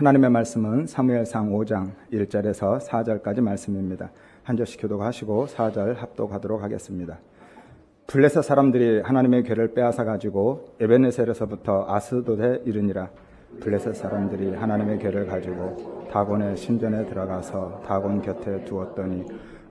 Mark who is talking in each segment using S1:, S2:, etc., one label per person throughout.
S1: 하나님의 말씀은 사무엘상 5장 1절에서 4절까지 말씀입니다. 한 절씩 교독하시고 4절 합독하도록 하겠습니다. 블레셋 사람들이 하나님의 궤를 빼앗아 가지고 에베네셀에서부터 아스돗에 이르니라. 블레셋 사람들이 하나님의 궤를 가지고 다곤의 신전에 들어가서 다곤 곁에 두었더니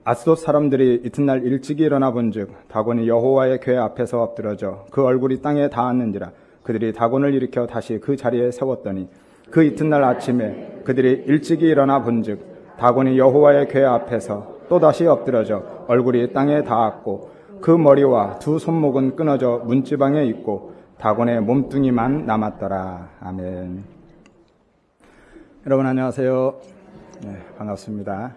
S1: 아스돗 사람들이 이튿날 일찍이 일어나 본즉 다곤이 여호와의 궤 앞에서 엎드러져 그 얼굴이 땅에 닿았는지라. 그들이 다곤을 일으켜 다시 그 자리에 세웠더니 그 이튿날 아침에 그들이 일찍이 일어나 본즉 다곤이 여호와의 궤 앞에서 또다시 엎드러져 얼굴이 땅에 닿았고 그 머리와 두 손목은 끊어져 문지방에 있고 다곤의 몸뚱이만 남았더라. 아멘. 여러분 안녕하세요. 네, 반갑습니다.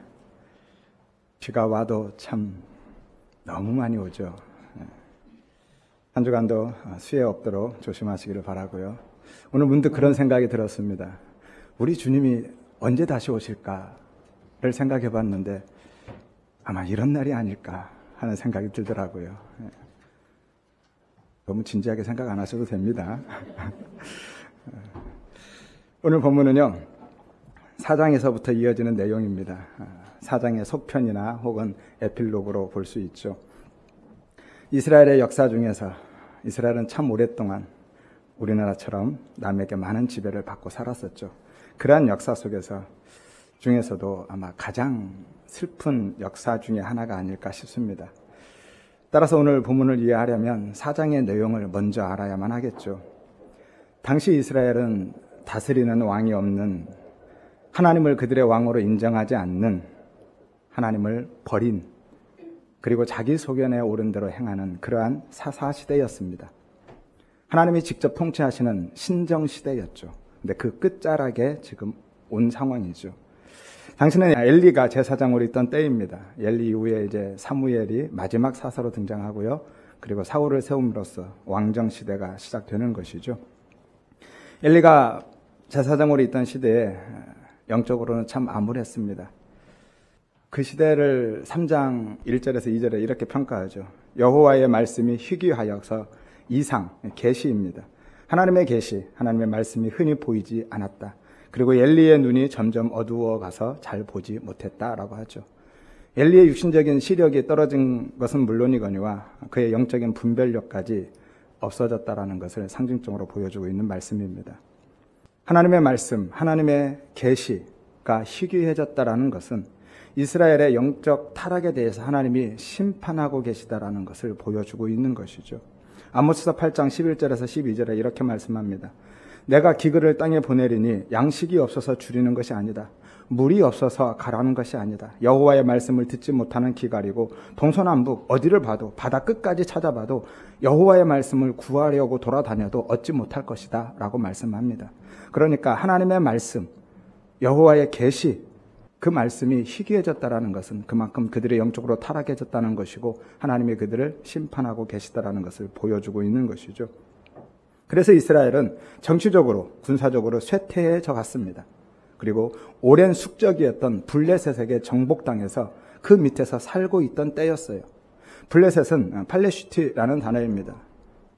S1: 비가 와도 참 너무 많이 오죠. 한 주간도 수해 없도록 조심하시기를 바라고요. 오늘 문득 그런 생각이 들었습니다. 우리 주님이 언제 다시 오실까를 생각해 봤는데 아마 이런 날이 아닐까 하는 생각이 들더라고요. 너무 진지하게 생각 안 하셔도 됩니다. 오늘 본문은요, 4장에서부터 이어지는 내용입니다. 4장의 속편이나 혹은 에필로그로 볼 수 있죠. 이스라엘의 역사 중에서 이스라엘은 참 오랫동안 우리나라처럼 남에게 많은 지배를 받고 살았었죠. 그러한 역사 중에서도 아마 가장 슬픈 역사 중에 하나가 아닐까 싶습니다. 따라서 오늘 본문을 이해하려면 4장의 내용을 먼저 알아야만 하겠죠. 당시 이스라엘은 다스리는 왕이 없는, 하나님을 그들의 왕으로 인정하지 않는, 하나님을 버린, 그리고 자기 소견에 오른 대로 행하는 그러한 사사시대였습니다. 하나님이 직접 통치하시는 신정시대였죠. 근데 그 끝자락에 지금 온 상황이죠. 당시는 엘리가 제사장으로 있던 때입니다. 엘리 이후에 이제 사무엘이 마지막 사사로 등장하고요. 그리고 사울을 세움으로써 왕정 시대가 시작되는 것이죠. 엘리가 제사장으로 있던 시대에 영적으로는 참 암울했습니다. 그 시대를 3장 1절에서 2절에 이렇게 평가하죠. 여호와의 말씀이 희귀하여서 이상, 계시입니다. 하나님의 계시, 하나님의 말씀이 흔히 보이지 않았다. 그리고 엘리의 눈이 점점 어두워 가서 잘 보지 못했다라고 하죠. 엘리의 육신적인 시력이 떨어진 것은 물론이거니와 그의 영적인 분별력까지 없어졌다라는 것을 상징적으로 보여주고 있는 말씀입니다. 하나님의 말씀, 하나님의 계시가 희귀해졌다라는 것은 이스라엘의 영적 타락에 대해서 하나님이 심판하고 계시다라는 것을 보여주고 있는 것이죠. 아모스서 8장 11절에서 12절에 이렇게 말씀합니다. 내가 기근을 땅에 보내리니 양식이 없어서 줄이는 것이 아니다. 물이 없어서 가라는 것이 아니다. 여호와의 말씀을 듣지 못하는 기갈이고 동서남북 어디를 봐도 바다 끝까지 찾아봐도 여호와의 말씀을 구하려고 돌아다녀도 얻지 못할 것이다 라고 말씀합니다. 그러니까 하나님의 말씀, 여호와의 계시, 그 말씀이 희귀해졌다는 것은 그만큼 그들의 영적으로 타락해졌다는 것이고 하나님이 그들을 심판하고 계시다라는 것을 보여주고 있는 것이죠. 그래서 이스라엘은 정치적으로 군사적으로 쇠퇴해져 갔습니다. 그리고 오랜 숙적이었던 블레셋에게 정복당해서 그 밑에서 살고 있던 때였어요. 블레셋은 팔레슈티라는 단어입니다.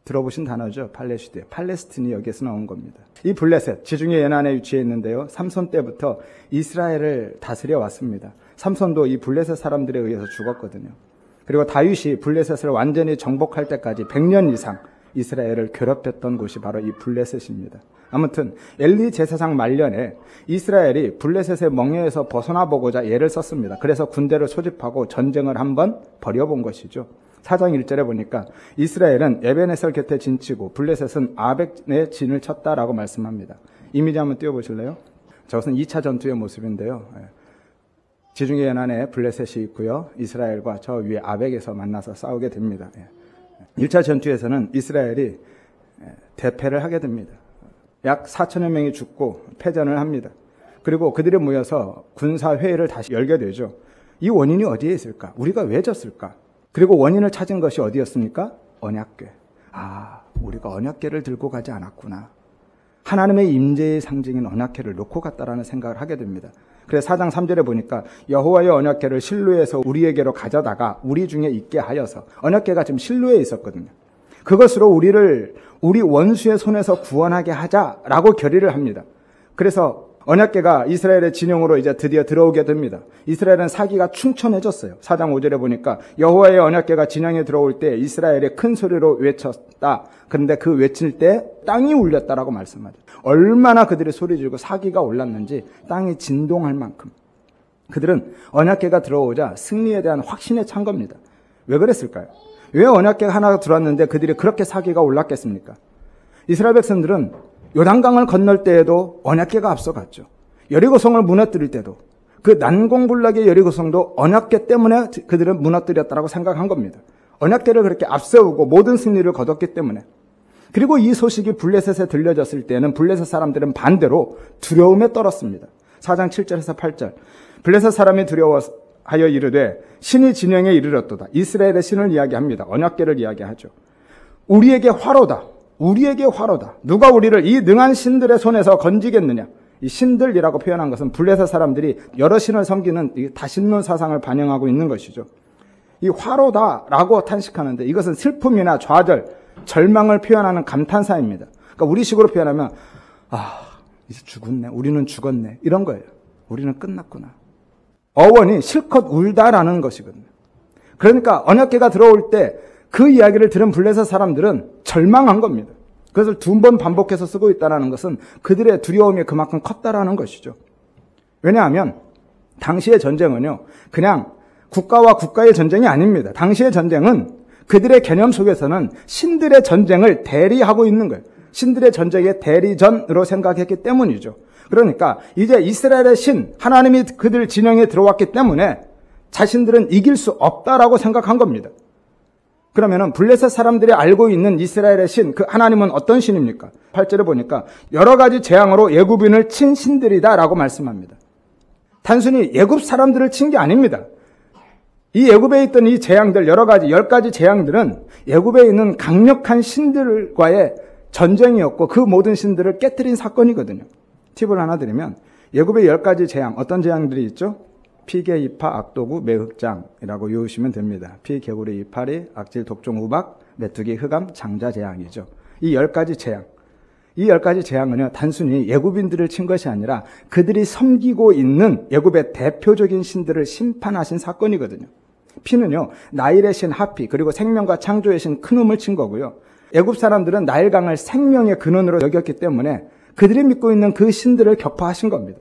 S1: 들어보신 단어죠. 팔레슈티. 팔레스틴이 여기에서 나온 겁니다. 이 블레셋, 지중해 연안에 위치해 있는데요. 삼손 때부터 이스라엘을 다스려 왔습니다. 삼손도 이 블레셋 사람들에 의해서 죽었거든요. 그리고 다윗이 블레셋을 완전히 정복할 때까지 100년 이상 이스라엘을 괴롭혔던 곳이 바로 이 블레셋입니다. 아무튼 엘리 제사장 말년에 이스라엘이 블레셋의 멍에에서 벗어나 보고자 애를 썼습니다. 그래서 군대를 소집하고 전쟁을 한번 벌여본 것이죠. 4장 1절에 보니까 이스라엘은 에베네셀 곁에 진치고 블레셋은 아벡에 진을 쳤다라고 말씀합니다. 이미지 한번 띄워보실래요? 저것은 2차 전투의 모습인데요. 지중해 연안에 블레셋이 있고요. 이스라엘과 저 위에 아벡에서 만나서 싸우게 됩니다. 1차 전투에서는 이스라엘이 대패를 하게 됩니다. 약 4천여 명이 죽고 패전을 합니다. 그리고 그들이 모여서 군사회의를 다시 열게 되죠. 이 원인이 어디에 있을까? 우리가 왜 졌을까? 그리고 원인을 찾은 것이 어디였습니까? 언약궤. 우리가 언약궤를 들고 가지 않았구나. 하나님의 임재의 상징인 언약궤를 놓고 갔다라는 생각을 하게 됩니다. 그래서 4장 3절에 보니까 여호와의 언약궤를 실로에서 우리에게로 가져다가 우리 중에 있게 하여서, 언약궤가 지금 실로에 있었거든요. 그것으로 우리 원수의 손에서 구원하게 하자라고 결의를 합니다. 그래서 언약궤가 이스라엘의 진영으로 이제 드디어 들어오게 됩니다. 이스라엘은 사기가 충천해졌어요. 4장 5절에 보니까 여호와의 언약궤가 진영에 들어올 때 이스라엘이 큰 소리로 외쳤다. 그런데 그 외칠 때 땅이 울렸다라고 말씀하죠. 얼마나 그들이 소리 지르고 사기가 올랐는지 땅이 진동할 만큼. 그들은 언약궤가 들어오자 승리에 대한 확신에 찬 겁니다. 왜 그랬을까요? 왜 언약궤가 하나 들어왔는데 그들이 그렇게 사기가 올랐겠습니까? 이스라엘 백성들은 요단강을 건널 때에도 언약궤가 앞서갔죠. 여리고성을 무너뜨릴 때도 그 난공불락의 여리고성도 언약궤 때문에 그들은 무너뜨렸다고 생각한 겁니다. 언약궤를 그렇게 앞세우고 모든 승리를 거뒀기 때문에. 그리고 이 소식이 블레셋에 들려졌을 때는 블레셋 사람들은 반대로 두려움에 떨었습니다. 4장 7절에서 8절. 블레셋 사람이 두려워하여 이르되 신이 진영에 이르렀도다. 이스라엘의 신을 이야기합니다. 언약궤를 이야기하죠. 우리에게 화로다. 우리에게 화로다. 누가 우리를 이 능한 신들의 손에서 건지겠느냐. 이 신들이라고 표현한 것은 블레셋 사람들이 여러 신을 섬기는 이 다신론 사상을 반영하고 있는 것이죠. 이 화로다라고 탄식하는데 이것은 슬픔이나 좌절, 절망을 표현하는 감탄사입니다. 그러니까 우리식으로 표현하면 이제 죽었네. 우리는 죽었네. 이런 거예요. 우리는 끝났구나. 어원이 실컷 울다라는 것이거든요. 그러니까 언약궤가 들어올 때 그 이야기를 들은 블레셋 사람들은 절망한 겁니다. 그것을 2번 반복해서 쓰고 있다는 것은 그들의 두려움이 그만큼 컸다라는 것이죠. 왜냐하면 당시의 전쟁은요, 그냥 국가와 국가의 전쟁이 아닙니다. 당시의 전쟁은 그들의 개념 속에서는 신들의 전쟁을 대리하고 있는 거예요. 신들의 전쟁의 대리전으로 생각했기 때문이죠. 그러니까 이제 이스라엘의 신, 하나님이 그들 진영에 들어왔기 때문에 자신들은 이길 수 없다라고 생각한 겁니다. 그러면은 블레셋 사람들이 알고 있는 이스라엘의 신, 그 하나님은 어떤 신입니까? 8절에 보니까 여러 가지 재앙으로 애굽인을 친 신들이다라고 말씀합니다. 단순히 애굽 사람들을 친 게 아닙니다. 이 애굽에 있던 이 재앙들, 여러 가지 10가지 재앙들은 애굽에 있는 강력한 신들과의 전쟁이었고 그 모든 신들을 깨뜨린 사건이거든요. 팁을 하나 드리면 애굽의 10가지 재앙, 어떤 재앙들이 있죠? 피개, 이파, 악도구, 매흑장이라고 외우시면 됩니다. 피, 개구리, 이파리, 악질, 독종, 우박, 메뚜기, 흑암, 장자 재앙이죠. 이 10가지 재앙. 이 10가지 재앙은요, 단순히 애굽인들을 친 것이 아니라 그들이 섬기고 있는 애굽의 대표적인 신들을 심판하신 사건이거든요. 피는요, 나일의 신 하피, 그리고 생명과 창조의 신 크눔을 친 거고요. 애굽 사람들은 나일강을 생명의 근원으로 여겼기 때문에 그들이 믿고 있는 그 신들을 격파하신 겁니다.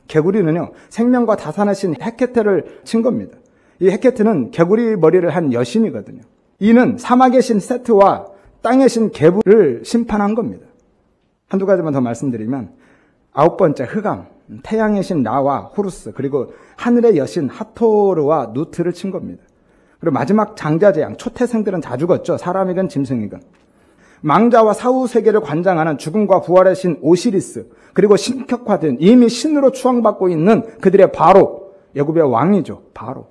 S1: 개구리는요, 생명과 다산의 신 헤케테를 친 겁니다. 이 헤케테는 개구리 머리를 한 여신이거든요. 이는 사막의 신 세트와 땅의 신 게부를 심판한 겁니다. 한두 가지만 더 말씀드리면 9번째 흑암, 태양의 신 라와 호루스, 그리고 하늘의 여신 하토르와 누트를 친 겁니다. 그리고 마지막 장자재앙, 초태생들은 다 죽었죠. 사람이건 짐승이건. 망자와 사후 세계를 관장하는 죽음과 부활의 신 오시리스, 그리고 신격화된 이미 신으로 추앙받고 있는 그들의 바로, 애굽의 왕이죠. 바로.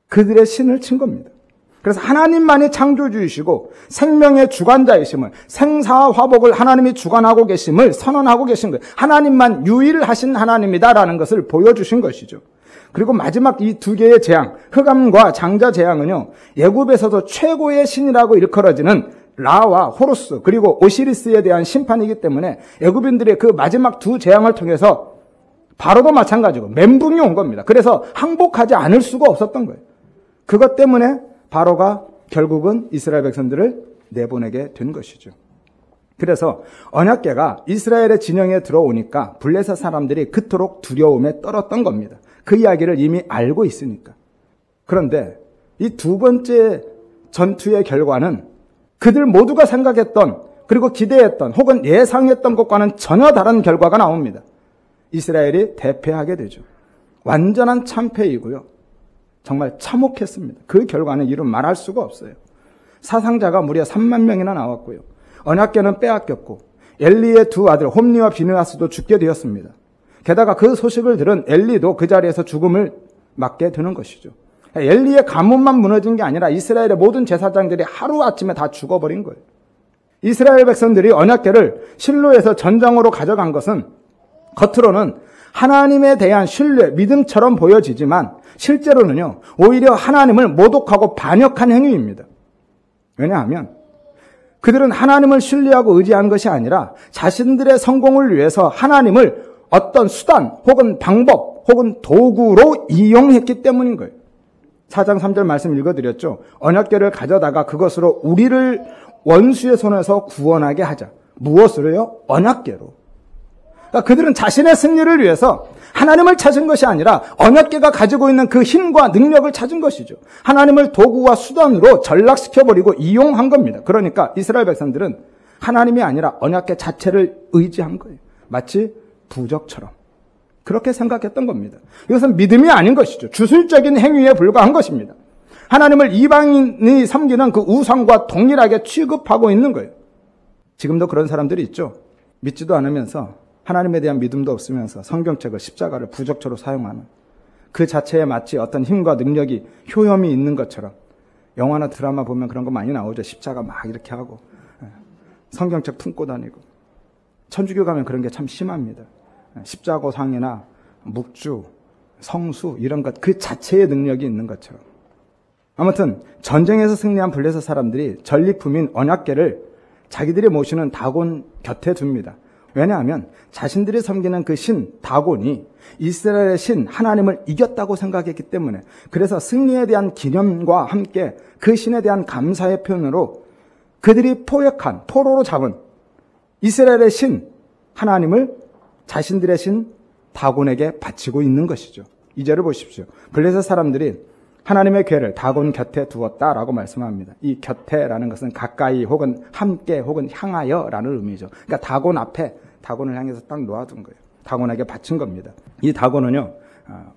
S1: 그들의 신을 친 겁니다. 그래서 하나님만이 창조주이시고 생명의 주관자이심을, 생사와 화복을 하나님이 주관하고 계심을 선언하고 계신 거예요. 하나님만 유일하신 하나님이다라는 것을 보여주신 것이죠. 그리고 마지막 이 2개의 재앙, 흑암과 장자 재앙은요, 애굽에서도 최고의 신이라고 일컬어지는 라와 호루스, 그리고 오시리스에 대한 심판이기 때문에 애굽인들의 그 마지막 2 재앙을 통해서 바로도 마찬가지고 멘붕이 온 겁니다. 그래서 항복하지 않을 수가 없었던 거예요. 그것 때문에 바로가 결국은 이스라엘 백성들을 내보내게 된 것이죠. 그래서 언약궤가 이스라엘의 진영에 들어오니까 블레셋 사람들이 그토록 두려움에 떨었던 겁니다. 그 이야기를 이미 알고 있으니까. 그런데 이 2번째 전투의 결과는 그들 모두가 생각했던, 그리고 기대했던 혹은 예상했던 것과는 전혀 다른 결과가 나옵니다. 이스라엘이 대패하게 되죠. 완전한 참패이고요. 정말 참혹했습니다. 그 결과는 이루 말할 수가 없어요. 사상자가 무려 3만 명이나 나왔고요. 언약궤는 빼앗겼고 엘리의 2 아들 홈니와 비느하스도 죽게 되었습니다. 게다가 그 소식을 들은 엘리도 그 자리에서 죽음을 맞게 되는 것이죠. 엘리의 가문만 무너진 게 아니라 이스라엘의 모든 제사장들이 하루아침에 다 죽어버린 거예요. 이스라엘 백성들이 언약궤를 실로에서 전장으로 가져간 것은 겉으로는 하나님에 대한 신뢰, 믿음처럼 보여지지만 실제로는요, 오히려 하나님을 모독하고 반역한 행위입니다. 왜냐하면 그들은 하나님을 신뢰하고 의지한 것이 아니라 자신들의 성공을 위해서 하나님을 어떤 수단 혹은 방법 혹은 도구로 이용했기 때문인 거예요. 4장 3절 말씀 읽어드렸죠. 언약궤를 가져다가 그것으로 우리를 원수의 손에서 구원하게 하자. 무엇으로요? 언약궤로. 그러니까 그들은 자신의 승리를 위해서 하나님을 찾은 것이 아니라 언약궤가 가지고 있는 그 힘과 능력을 찾은 것이죠. 하나님을 도구와 수단으로 전락시켜버리고 이용한 겁니다. 그러니까 이스라엘 백성들은 하나님이 아니라 언약궤 자체를 의지한 거예요. 마치 부적처럼. 그렇게 생각했던 겁니다. 이것은 믿음이 아닌 것이죠. 주술적인 행위에 불과한 것입니다. 하나님을 이방인이 섬기는 그 우상과 동일하게 취급하고 있는 거예요. 지금도 그런 사람들이 있죠. 믿지도 않으면서 하나님에 대한 믿음도 없으면서 성경책을 십자가를 부적처로 사용하는 그 자체에 마치 어떤 힘과 능력이 효험이 있는 것처럼 영화나 드라마 보면 그런 거 많이 나오죠. 십자가 막 이렇게 하고 성경책 품고 다니고 천주교 가면 그런 게 참 심합니다. 십자고상이나 묵주, 성수 이런 것 그 자체의 능력이 있는 것처럼. 아무튼 전쟁에서 승리한 블레셋 사람들이 전리품인 언약궤를 자기들이 모시는 다곤 곁에 둡니다. 왜냐하면 자신들이 섬기는 그 신 다곤이 이스라엘의 신 하나님을 이겼다고 생각했기 때문에, 그래서 승리에 대한 기념과 함께 그 신에 대한 감사의 표현으로 그들이 포로로 잡은 이스라엘의 신 하나님을 자신들의 신 다곤에게 바치고 있는 것이죠. 2절을 보십시오. 블레셋 사람들이 하나님의 궤를 다곤 곁에 두었다라고 말씀합니다. 이 곁에라는 것은 가까이 혹은 함께 혹은 향하여라는 의미죠. 그러니까 다곤 앞에 다곤을 향해서 딱 놓아둔 거예요. 다곤에게 바친 겁니다. 이 다곤은요,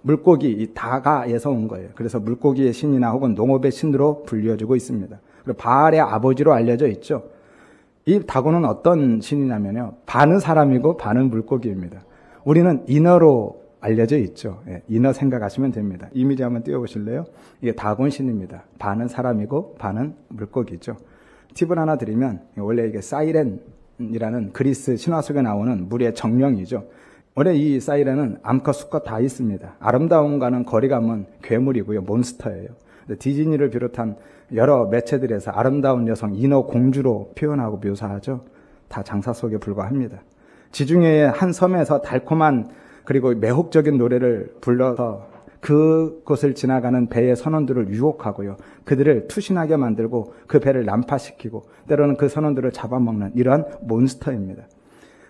S1: 물고기, 이 다가에서 온 거예요. 그래서 물고기의 신이나 혹은 농업의 신으로 불려지고 있습니다. 그리고 바알의 아버지로 알려져 있죠. 이 다곤은 어떤 신이냐면요, 반은 사람이고 반은 물고기입니다. 우리는 인어로 알려져 있죠. 인어 생각하시면 됩니다. 이미지 한번 띄워보실래요? 이게 다곤 신입니다. 반은 사람이고 반은 물고기죠. 팁을 하나 드리면, 원래 이게 사이렌이라는 그리스 신화 속에 나오는 물의 정령이죠. 원래 이 사이렌은 암컷 수컷 다 있습니다. 아름다움과는 거리가 먼 괴물이고요, 몬스터예요. 디즈니를 비롯한 여러 매체들에서 아름다운 여성, 인어 공주로 표현하고 묘사하죠. 다 장사 속에 불과합니다. 지중해의 한 섬에서 달콤한 그리고 매혹적인 노래를 불러서 그곳을 지나가는 배의 선원들을 유혹하고요, 그들을 투신하게 만들고 그 배를 난파시키고 때로는 그 선원들을 잡아먹는 이러한 몬스터입니다.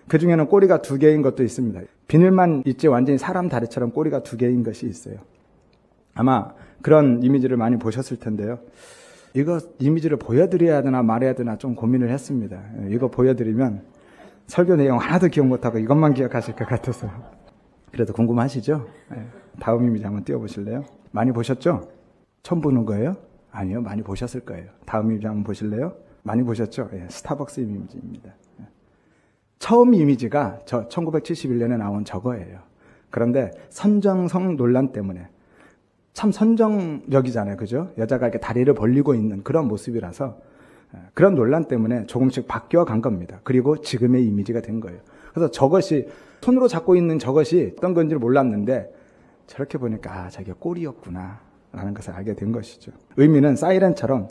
S1: 그 중에는 꼬리가 2개인 것도 있습니다. 비늘만 있지 완전히 사람 다리처럼 꼬리가 2개인 것이 있어요. 아마 그런 이미지를 많이 보셨을 텐데요. 이거 이미지를 보여드려야 되나 말해야 되나 좀 고민을 했습니다. 이거 보여드리면 설교 내용 하나도 기억 못하고 이것만 기억하실 것 같아서. 그래도 궁금하시죠? 다음 이미지 한번 띄워보실래요? 많이 보셨죠? 처음 보는 거예요? 아니요, 많이 보셨을 거예요. 다음 이미지 한번 보실래요? 많이 보셨죠? 스타벅스 이미지입니다. 처음 이미지가 1971년에 나온 저거예요. 그런데 선정성 논란 때문에, 참 선정적이잖아요. 그죠? 여자가 이렇게 다리를 벌리고 있는 그런 모습이라서 그런 논란 때문에 조금씩 바뀌어 간 겁니다. 그리고 지금의 이미지가 된 거예요. 그래서 저것이, 손으로 잡고 있는 저것이 어떤 건지 몰랐는데 저렇게 보니까 자기가 꼬리였구나 라는 것을 알게 된 것이죠. 의미는 사이렌처럼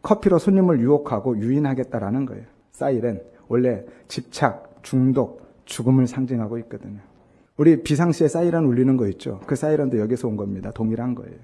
S1: 커피로 손님을 유혹하고 유인하겠다라는 거예요. 사이렌, 원래 집착, 중독, 죽음을 상징하고 있거든요. 우리 비상시에 사이렌 울리는 거 있죠. 그 사이렌도 여기서 온 겁니다. 동일한 거예요.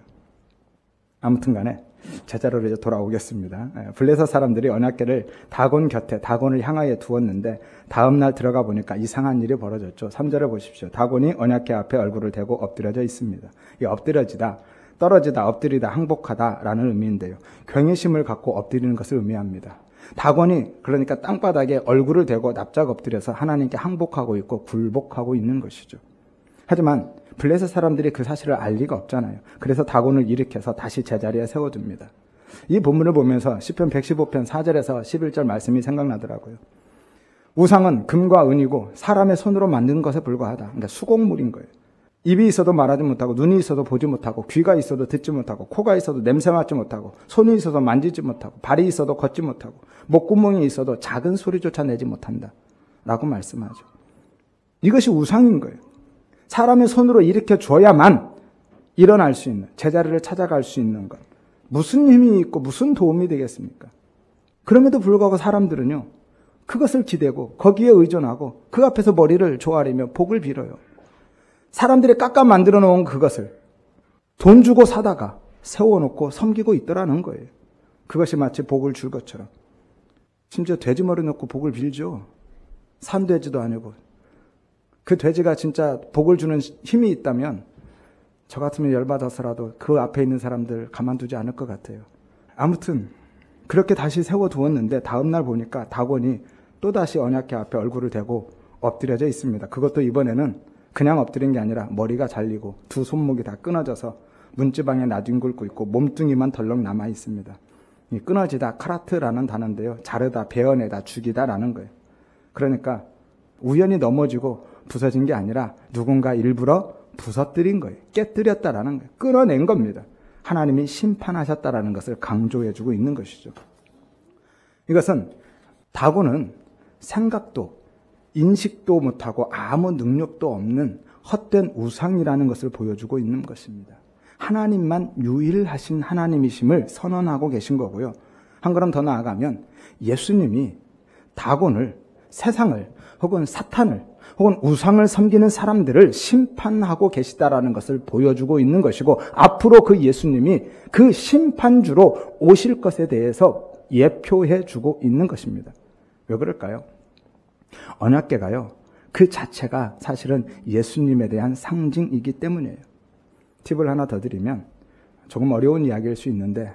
S1: 아무튼 간에 제자로 이제 돌아오겠습니다. 블레셋 사람들이 언약궤를 다곤 곁에, 다곤을 향하여 두었는데 다음 날 들어가 보니까 이상한 일이 벌어졌죠. 3절을 보십시오. 다곤이 언약궤 앞에 얼굴을 대고 엎드려져 있습니다. 이 엎드려지다, 떨어지다, 엎드리다, 항복하다라는 의미인데요, 경외심을 갖고 엎드리는 것을 의미합니다. 다곤이 그러니까 땅바닥에 얼굴을 대고 납작 엎드려서 하나님께 항복하고 있고 굴복하고 있는 것이죠. 하지만 블레셋 사람들이 그 사실을 알 리가 없잖아요. 그래서 다곤을 일으켜서 다시 제자리에 세워둡니다. 이 본문을 보면서 시편 115편 4절에서 11절 말씀이 생각나더라고요. 우상은 금과 은이고 사람의 손으로 만든 것에 불과하다. 그러니까 수곡물인 거예요. 입이 있어도 말하지 못하고, 눈이 있어도 보지 못하고, 귀가 있어도 듣지 못하고, 코가 있어도 냄새 맡지 못하고, 손이 있어도 만지지 못하고, 발이 있어도 걷지 못하고, 목구멍이 있어도 작은 소리조차 내지 못한다 라고 말씀하죠. 이것이 우상인 거예요. 사람의 손으로 일으켜 줘야만 일어날 수 있는, 제자리를 찾아갈 수 있는 것, 무슨 힘이 있고 무슨 도움이 되겠습니까? 그럼에도 불구하고 사람들은요, 그것을 기대고 거기에 의존하고 그 앞에서 머리를 조아리며 복을 빌어요. 사람들이 깎아 만들어 놓은 그것을 돈 주고 사다가 세워놓고 섬기고 있더라는 거예요. 그것이 마치 복을 줄 것처럼. 심지어 돼지머리 놓고 복을 빌죠. 산돼지도 아니고. 그 돼지가 진짜 복을 주는 힘이 있다면 저 같으면 열받아서라도 그 앞에 있는 사람들 가만두지 않을 것 같아요. 아무튼 그렇게 다시 세워두었는데 다음날 보니까 다곤이 또다시 언약궤 앞에 얼굴을 대고 엎드려져 있습니다. 그것도 이번에는 그냥 엎드린 게 아니라 머리가 잘리고 두 손목이 다 끊어져서 문지방에 나뒹굴고 있고 몸뚱이만 덜렁 남아 있습니다. 이 끊어지다, 카라트라는 단어인데요. 자르다, 베어내다, 죽이다라는 거예요. 그러니까 우연히 넘어지고 부서진 게 아니라 누군가 일부러 부서뜨린 거예요. 깨뜨렸다라는 거예요. 끊어낸 겁니다. 하나님이 심판하셨다라는 것을 강조해주고 있는 것이죠. 이것은 다곤은 생각도 인식도 못하고 아무 능력도 없는 헛된 우상이라는 것을 보여주고 있는 것입니다. 하나님만 유일하신 하나님이심을 선언하고 계신 거고요. 한 걸음 더 나아가면 예수님이 다곤을, 세상을 혹은 사탄을 혹은 우상을 섬기는 사람들을 심판하고 계시다라는 것을 보여주고 있는 것이고 앞으로 그 예수님이 그 심판주로 오실 것에 대해서 예표해 주고 있는 것입니다. 왜 그럴까요? 언약궤가요. 그 자체가 사실은 예수님에 대한 상징이기 때문이에요. 팁을 하나 더 드리면 조금 어려운 이야기일 수 있는데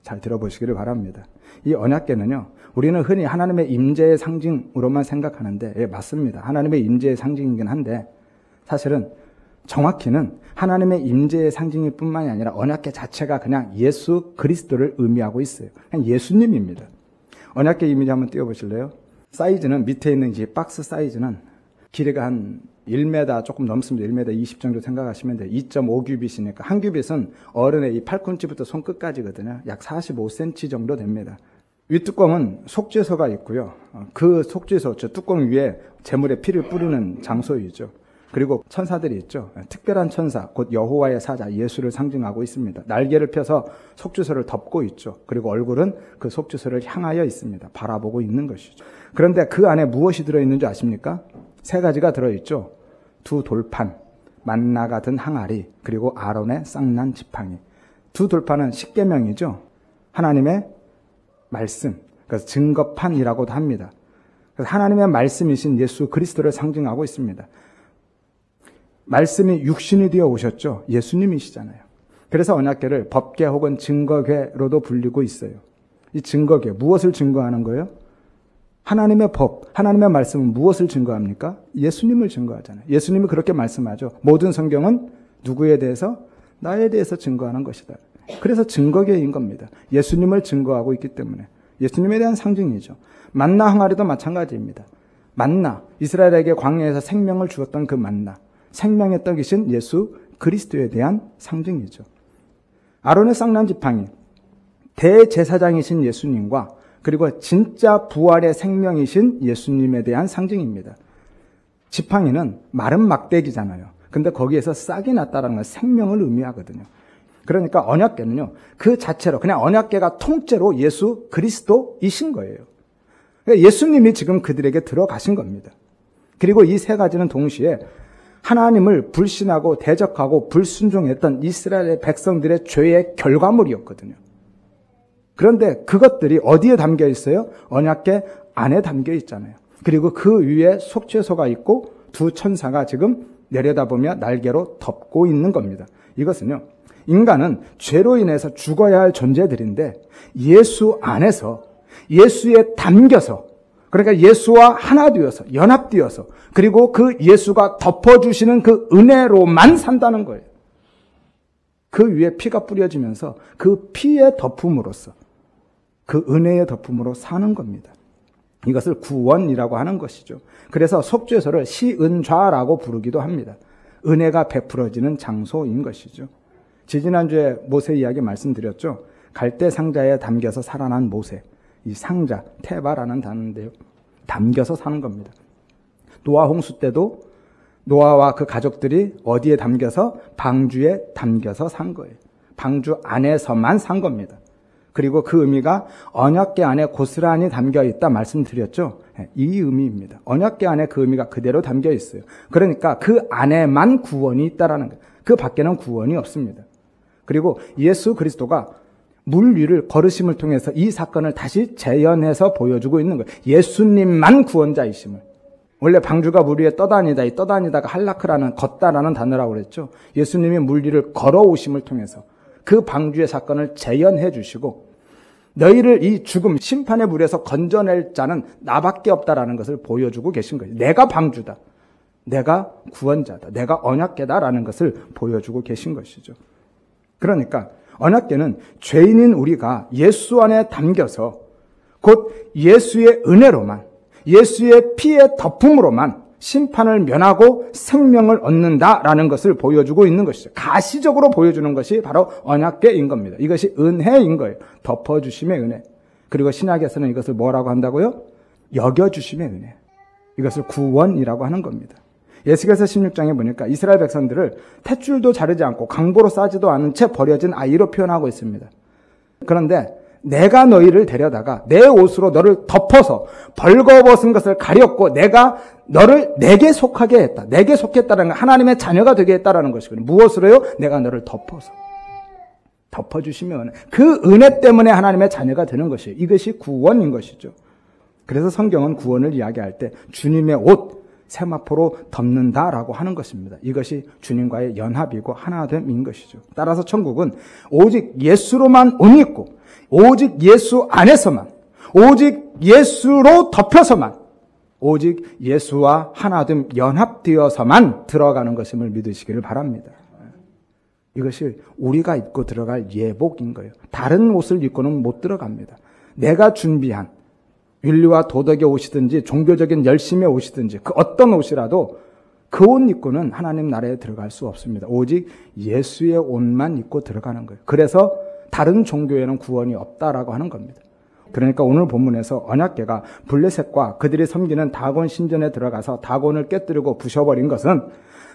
S1: 잘 들어보시기를 바랍니다. 이 언약궤는요. 우리는 흔히 하나님의 임재의 상징으로만 생각하는데 예, 맞습니다. 하나님의 임재의 상징이긴 한데 사실은 정확히는 하나님의 임재의 상징일 뿐만이 아니라 언약궤 자체가 그냥 예수 그리스도를 의미하고 있어요. 그냥 예수님입니다. 언약궤 이미지 한번 띄워보실래요? 사이즈는 밑에 있는 이 박스 사이즈는 길이가 한 1m 조금 넘습니다. 1m 20 정도 생각하시면 돼요. 2.5규빗이니까 한 규빗은 어른의 이 팔꿈치부터 손끝까지거든요. 약 45cm 정도 됩니다. 윗뚜껑은 속죄소가 있고요. 그 속죄소, 저 뚜껑 위에 제물의 피를 뿌리는 장소이죠. 그리고 천사들이 있죠. 특별한 천사, 곧 여호와의 사자 예수를 상징하고 있습니다. 날개를 펴서 속죄소를 덮고 있죠. 그리고 얼굴은 그 속죄소를 향하여 있습니다. 바라보고 있는 것이죠. 그런데 그 안에 무엇이 들어있는 줄 아십니까? 세 가지가 들어있죠. 두 돌판, 만나가 든 항아리, 그리고 아론의 쌍난 지팡이. 두 돌판은 십계명이죠. 하나님의 말씀, 그래서 증거판이라고도 합니다. 그래서 하나님의 말씀이신 예수 그리스도를 상징하고 있습니다. 말씀이 육신이 되어 오셨죠. 예수님이시잖아요. 그래서 언약궤를 법궤 혹은 증거궤로도 불리고 있어요. 이 증거궤, 무엇을 증거하는 거예요? 하나님의 법, 하나님의 말씀은 무엇을 증거합니까? 예수님을 증거하잖아요. 예수님이 그렇게 말씀하죠. 모든 성경은 누구에 대해서? 나에 대해서 증거하는 것이다. 그래서 증거궤인 겁니다. 예수님을 증거하고 있기 때문에. 예수님에 대한 상징이죠. 만나 항아리도 마찬가지입니다. 만나, 이스라엘에게 광야에서 생명을 주었던 그 만나. 생명의 떡이신 예수 그리스도에 대한 상징이죠. 아론의 쌍난 지팡이, 대제사장이신 예수님과 그리고 진짜 부활의 생명이신 예수님에 대한 상징입니다. 지팡이는 마른 막대기잖아요. 근데 거기에서 싹이 났다는 건 생명을 의미하거든요. 그러니까 언약궤는요, 그 자체로 그냥 언약궤가 통째로 예수 그리스도이신 거예요. 그러니까 예수님이 지금 그들에게 들어가신 겁니다. 그리고 이 세 가지는 동시에 하나님을 불신하고 대적하고 불순종했던 이스라엘 백성들의 죄의 결과물이었거든요. 그런데 그것들이 어디에 담겨 있어요? 언약궤 안에 담겨 있잖아요. 그리고 그 위에 속죄소가 있고 두 천사가 지금 내려다보며 날개로 덮고 있는 겁니다. 이것은요, 인간은 죄로 인해서 죽어야 할 존재들인데 예수 안에서 예수에 담겨서, 그러니까 예수와 하나 되어서 연합되어서 그리고 그 예수가 덮어주시는 그 은혜로만 산다는 거예요. 그 위에 피가 뿌려지면서 그 피의 덮음으로써 그 은혜의 덮음으로 사는 겁니다. 이것을 구원이라고 하는 것이죠. 그래서 속죄소를 시은좌라고 부르기도 합니다. 은혜가 베풀어지는 장소인 것이죠. 지지난주에 모세 이야기 말씀드렸죠. 갈대 상자에 담겨서 살아난 모세. 이 상자, 테바라는 단어인데요. 담겨서 사는 겁니다. 노아 홍수 때도 노아와 그 가족들이 어디에 담겨서? 방주에 담겨서 산 거예요. 방주 안에서만 산 겁니다. 그리고 그 의미가 언약궤 안에 고스란히 담겨 있다 말씀드렸죠. 이 의미입니다. 언약궤 안에 그 의미가 그대로 담겨 있어요. 그러니까 그 안에만 구원이 있다라는 거예요. 그 밖에는 구원이 없습니다. 그리고 예수 그리스도가 물 위를 걸으심을 통해서 이 사건을 다시 재현해서 보여주고 있는 거예요. 예수님만 구원자이심을. 원래 방주가 물 위에 떠다니다, 이 떠다니다가 할라크라는 걷다라는 단어라고 그랬죠. 예수님이 물 위를 걸어오심을 통해서 그 방주의 사건을 재현해 주시고 너희를 이 죽음, 심판의 물에서 건져낼 자는 나밖에 없다라는 것을 보여주고 계신 거예요. 내가 방주다. 내가 구원자다. 내가 언약궤다라는 것을 보여주고 계신 것이죠. 그러니까 언약궤는 죄인인 우리가 예수 안에 담겨서 곧 예수의 은혜로만, 예수의 피의 덮음으로만 심판을 면하고 생명을 얻는다라는 것을 보여주고 있는 것이죠. 가시적으로 보여주는 것이 바로 언약궤인 겁니다. 이것이 은혜인 거예요. 덮어주심의 은혜. 그리고 신약에서는 이것을 뭐라고 한다고요? 여겨주심의 은혜. 이것을 구원이라고 하는 겁니다. 에스겔서 16장에 보니까 이스라엘 백성들을 탯줄도 자르지 않고 강보로 싸지도 않은 채 버려진 아이로 표현하고 있습니다. 그런데 내가 너희를 데려다가 내 옷으로 너를 덮어서 벌거벗은 것을 가렸고 내가 너를 내게 속하게 했다. 내게 속했다는 건 하나님의 자녀가 되게 했다라는 것이거든요. 무엇으로요? 내가 너를 덮어서. 덮어주시면 그 은혜 때문에 하나님의 자녀가 되는 것이에요. 이것이 구원인 것이죠. 그래서 성경은 구원을 이야기할 때 주님의 옷, 세마포로 덮는다라고 하는 것입니다. 이것이 주님과의 연합이고 하나됨인 것이죠. 따라서 천국은 오직 예수로만 옷 입고 오직 예수 안에서만 오직 예수로 덮여서만 오직 예수와 하나됨 연합되어서만 들어가는 것임을 믿으시기를 바랍니다. 이것이 우리가 입고 들어갈 예복인 거예요. 다른 옷을 입고는 못 들어갑니다. 내가 준비한 윤리와 도덕의 옷이든지 종교적인 열심의 옷이든지 그 어떤 옷이라도 그 옷 입고는 하나님 나라에 들어갈 수 없습니다. 오직 예수의 옷만 입고 들어가는 거예요. 그래서 다른 종교에는 구원이 없다라고 하는 겁니다. 그러니까 오늘 본문에서 언약궤가 블레셋과 그들이 섬기는 다곤 신전에 들어가서 다곤을 깨뜨리고 부셔버린 것은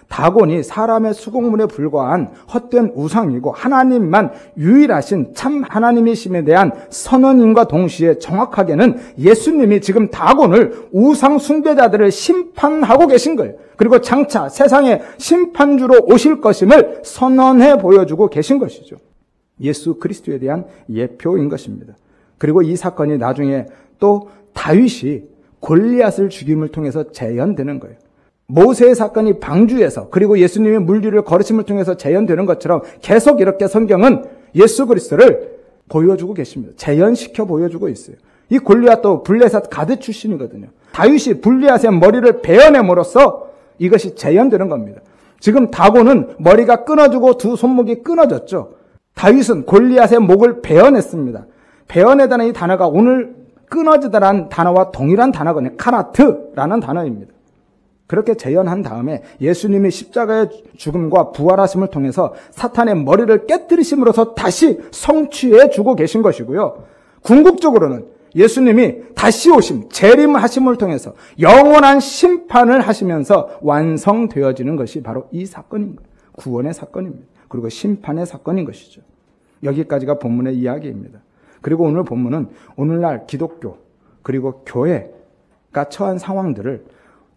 S1: 다곤이 사람의 수공문에 불과한 헛된 우상이고 하나님만 유일하신 참 하나님이심에 대한 선언임과 동시에 정확하게는 예수님이 지금 다곤을 우상 숭배자들을 심판하고 계신 거예요. 그리고 장차 세상의 심판주로 오실 것임을 선언해 보여주고 계신 것이죠. 예수 그리스도에 대한 예표인 것입니다. 그리고 이 사건이 나중에 또 다윗이 골리앗을 죽임을 통해서 재현되는 거예요. 모세의 사건이 방주에서 그리고 예수님의 물 위를 걸으심을 통해서 재현되는 것처럼 계속 이렇게 성경은 예수 그리스도를 보여주고 계십니다. 재현시켜 보여주고 있어요. 이 골리앗도 블레셋 가드 출신이거든요. 다윗이 블레셋의 머리를 베어냄으로써 이것이 재현되는 겁니다. 지금 다곤은 머리가 끊어지고 두 손목이 끊어졌죠. 다윗은 골리앗의 목을 베어냈습니다. 베어내다는 이 단어가 오늘 끊어지다라는 단어와 동일한 단어거든요. 카라트라는 단어입니다. 그렇게 재현한 다음에 예수님이 십자가의 죽음과 부활하심을 통해서 사탄의 머리를 깨뜨리심으로써 다시 성취해 주고 계신 것이고요. 궁극적으로는 예수님이 다시 오심, 재림하심을 통해서 영원한 심판을 하시면서 완성되어지는 것이 바로 이 사건인 거예요. 구원의 사건입니다. 그리고 심판의 사건인 것이죠. 여기까지가 본문의 이야기입니다. 그리고 오늘 본문은 오늘날 기독교 그리고 교회가 처한 상황들을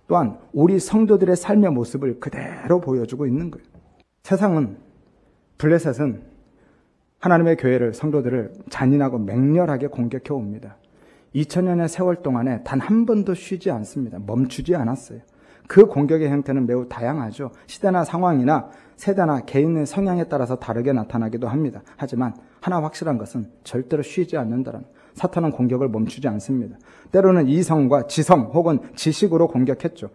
S1: 또한 우리 성도들의 삶의 모습을 그대로 보여주고 있는 거예요. 세상은, 블레셋은 하나님의 교회를, 성도들을 잔인하고 맹렬하게 공격해 옵니다. 2000년의 세월 동안에 단 한 번도 쉬지 않습니다. 멈추지 않았어요. 그 공격의 형태는 매우 다양하죠. 시대나 상황이나 세대나 개인의 성향에 따라서 다르게 나타나기도 합니다. 하지만 하나 확실한 것은 절대로 쉬지 않는다는 거예요. 사탄은 공격을 멈추지 않습니다. 때로는 이성과 지성 혹은 지식으로 공격했죠.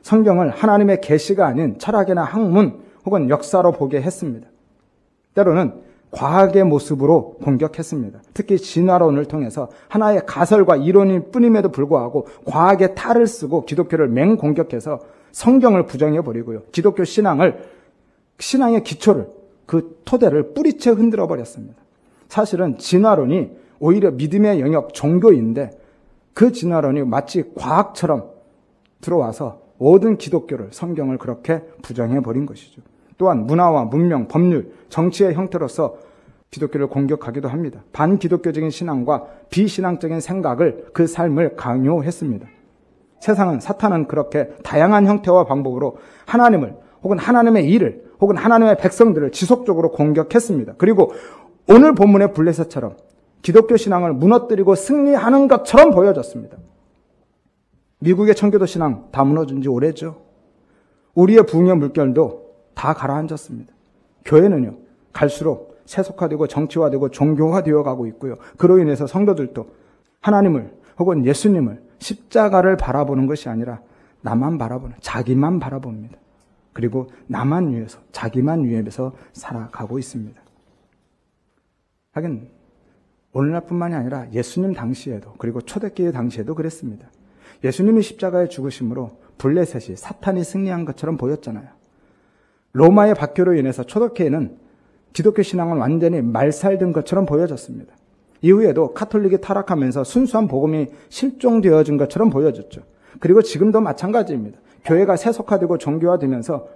S1: 성경을 하나님의 계시가 아닌 철학이나 학문 혹은 역사로 보게 했습니다. 때로는 과학의 모습으로 공격했습니다. 특히 진화론을 통해서 하나의 가설과 이론일 뿐임에도 불구하고 과학의 탈을 쓰고 기독교를 맹공격해서 성경을 부정해버리고요. 기독교 신앙의 기초를, 그 토대를 뿌리채 흔들어 버렸습니다. 사실은 진화론이 오히려 믿음의 영역 종교인데 그 진화론이 마치 과학처럼 들어와서 모든 기독교를, 성경을 그렇게 부정해버린 것이죠. 또한 문화와 문명, 법률, 정치의 형태로서 기독교를 공격하기도 합니다. 반기독교적인 신앙과 비신앙적인 생각을, 그 삶을 강요했습니다. 세상은, 사탄은 그렇게 다양한 형태와 방법으로 하나님을 혹은 하나님의 일을 혹은 하나님의 백성들을 지속적으로 공격했습니다. 그리고 오늘 본문의 블레셋처럼 기독교 신앙을 무너뜨리고 승리하는 것처럼 보여졌습니다. 미국의 청교도 신앙 다 무너진 지 오래죠. 우리의 붕의 물결도 다 가라앉았습니다. 교회는요, 갈수록 세속화되고 정치화되고 종교화되어 가고 있고요. 그로 인해서 성도들도 하나님을 혹은 예수님을, 십자가를 바라보는 것이 아니라 나만 바라보는, 자기만 바라봅니다. 그리고 나만 위해서, 자기만 위해서 살아가고 있습니다. 하긴 오늘날뿐만이 아니라 예수님 당시에도, 그리고 초대교회 당시에도 그랬습니다. 예수님이 십자가에 죽으심으로 블레셋이, 사탄이 승리한 것처럼 보였잖아요. 로마의 박해로 인해서 초대교회는 기독교 신앙은 완전히 말살된 것처럼 보여졌습니다. 이후에도 카톨릭이 타락하면서 순수한 복음이 실종되어진 것처럼 보여졌죠. 그리고 지금도 마찬가지입니다. 교회가 세속화되고 종교화되면서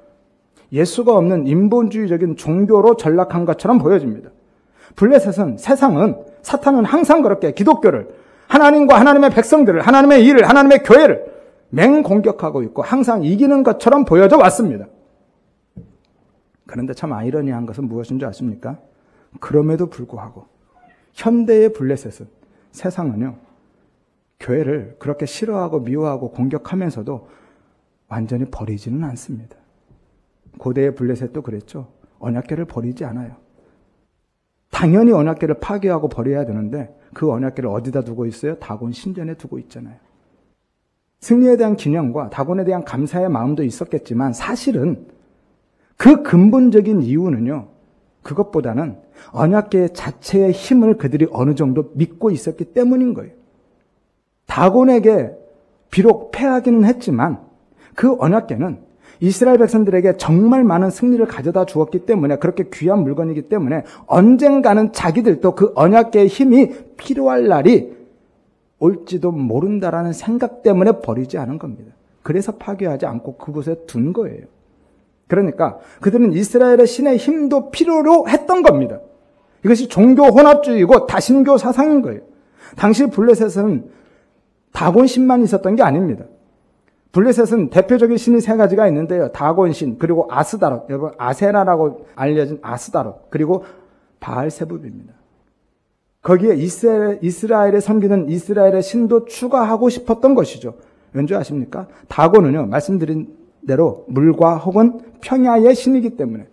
S1: 예수가 없는 인본주의적인 종교로 전락한 것처럼 보여집니다. 블레셋은, 세상은, 사탄은 항상 그렇게 기독교를, 하나님과 하나님의 백성들을, 하나님의 일을, 하나님의 교회를 맹공격하고 있고 항상 이기는 것처럼 보여져 왔습니다. 그런데 참 아이러니한 것은 무엇인 줄 아십니까? 그럼에도 불구하고 현대의 블레셋은, 세상은요, 교회를 그렇게 싫어하고 미워하고 공격하면서도 완전히 버리지는 않습니다. 고대의 블레셋도 그랬죠. 언약궤를 버리지 않아요. 당연히 언약궤를 파괴하고 버려야 되는데 그 언약궤를 어디다 두고 있어요? 다곤 신전에 두고 있잖아요. 승리에 대한 기념과 다곤에 대한 감사의 마음도 있었겠지만 사실은 그 근본적인 이유는요, 그것보다는 언약궤 자체의 힘을 그들이 어느 정도 믿고 있었기 때문인 거예요. 다곤에게 비록 패하기는 했지만 그 언약궤는 이스라엘 백성들에게 정말 많은 승리를 가져다 주었기 때문에, 그렇게 귀한 물건이기 때문에 언젠가는 자기들도 그 언약궤의 힘이 필요할 날이 올지도 모른다라는 생각 때문에 버리지 않은 겁니다. 그래서 파괴하지 않고 그곳에 둔 거예요. 그러니까 그들은 이스라엘의 신의 힘도 필요로 했던 겁니다. 이것이 종교 혼합주의고 다신교 사상인 거예요. 당시 블레셋은 다곤신만 있었던 게 아닙니다. 블레셋은 대표적인 신이 세 가지가 있는데요. 다곤신, 그리고 아스다롯, 여러분 아세라라고 알려진 아스다롯, 그리고 바알세붑입니다. 거기에 이스라엘에 섬기는 이스라엘의 신도 추가하고 싶었던 것이죠. 왠지 아십니까? 다곤은요, 말씀드린 대로 물과 혹은 평야의 신이기 때문에,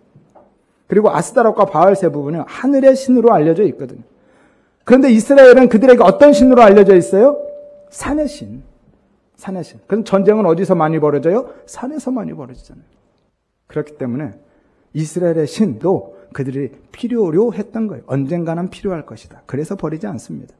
S1: 그리고 아스다롯과 바알세붑은요, 하늘의 신으로 알려져 있거든요. 그런데 이스라엘은 그들에게 어떤 신으로 알려져 있어요? 산의 신. 산의 신. 그럼 전쟁은 어디서 많이 벌어져요? 산에서 많이 벌어지잖아요. 그렇기 때문에 이스라엘의 신도 그들이 필요로 했던 거예요. 언젠가는 필요할 것이다. 그래서 버리지 않습니다.